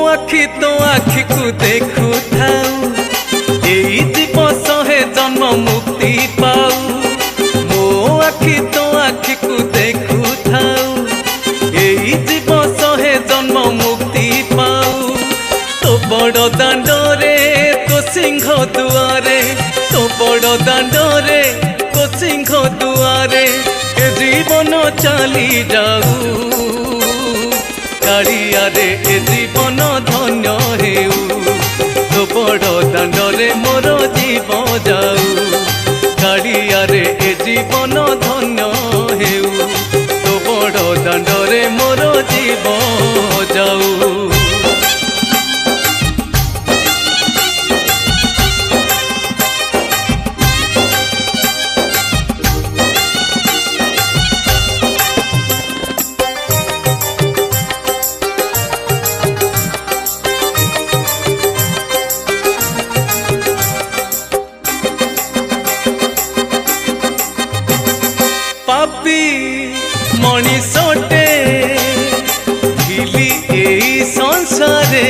आखि तो आखि को देखु थाऊ एई जीव सहे जन्म मुक्ति पाऊ। मो आखि तो आखि को देखु थाऊ एई जीव सहे जन्म मुक्ति पाऊ। तो बड़ दांडरे तो सिंह दुआरे, तो बड़ दांडरे तो सिंह दुआरे ए जीवन चली जाऊ। कालिया रे ए जीवन धन्य हेउ, तो बड़ दांडरे मोर जीव जाऊ। कालिया रे ए जीवन धन्य हेउ, तो बड़ दांडरे मोर जीव जाऊ। पापी मनीषटे ढिली एई संसारे,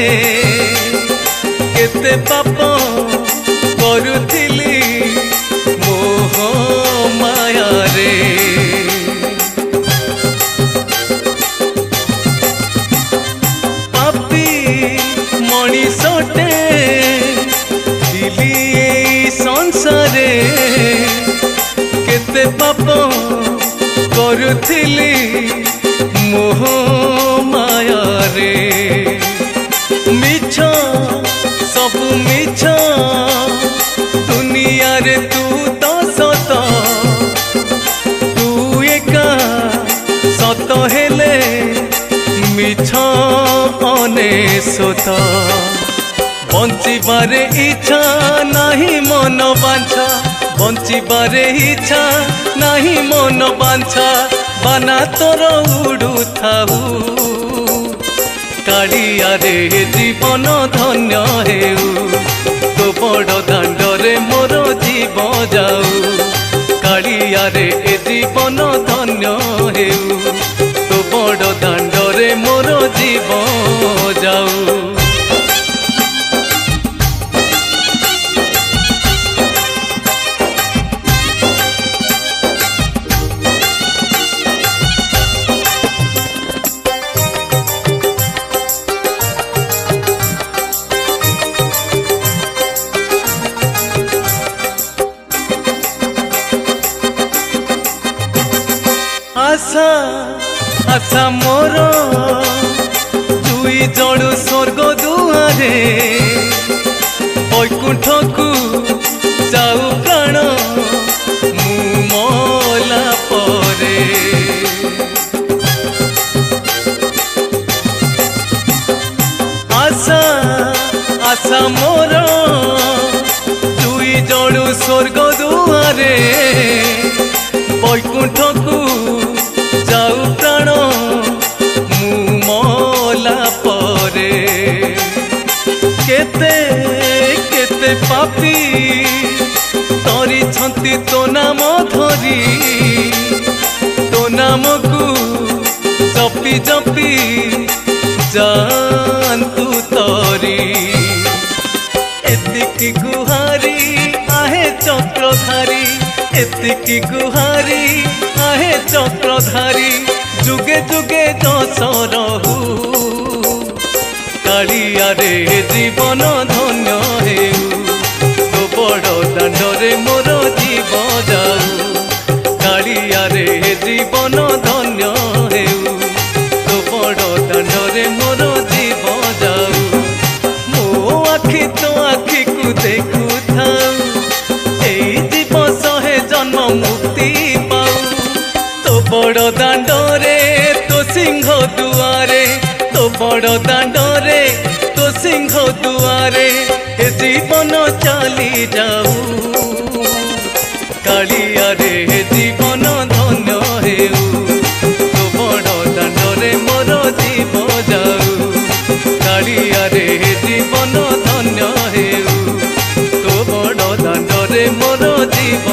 केते पाप करुथिली मोह माया रे। पापी मनीषटे ढिली एई संसारे, केते पाप करुथिली मोह माया रे। मिछ सबु मिछ दुनिया रे तू तो सत, तू एका सत हेले मिछ अनेशत। बंचिबारे इच्छा नाही मन बांछा, बंचिबारे इच्छा नाही मन बांछा, बाना तोर उड़ू थाऊ। कालिया रे जीवन धन्य हेउ, तो बड़ दांडरे मोर जीव जाऊ। कालिया रे जीवन धन्य हेउ, तो बड़ दांडरे मोर जीव जाऊ। आशा आशा मोर दुई जड़ू स्वर्ग दुआरे, वैकुंठ को जाऊ प्राण मु मला परे। आशा आशा मोर दुई जड़ू स्वर्ग दुआरे, वैकुंठ को जाऊ प्राण मु मला परे। केते केते पापी तरी छंती तो नाम धरी, तो नाम को जपी जपी जानतु तरी। एतिकी गुहारी आहे चक्रधारी, एतिकी गुहारी आहे चक्रधारी, जुगे जुगे दस रहू। कालिया रे जीवन धन्य हेउ, तो बड़ दांडरे मोर जीव जाऊ। कालिया रे जीवन धन्य हेउ, तो बड़ दांडरे मोर जीव जाऊ। मो आखि तो आखि को देखु थाऊ एई जीव सहे जन्म मुक्ति पाऊ। तो बड़ दांडरे तो सिंह दुआरे, तो बड़ दांडरे तो सिंह दुआरे ए जीवन चली जाऊ। कालिया रे जीवन धन्य हेउ, तो बड़ दांडरे मोर जीव जाऊ। कालिया रे जीवन धन्य हेउ, तो बड़ दांडरे मोर जीव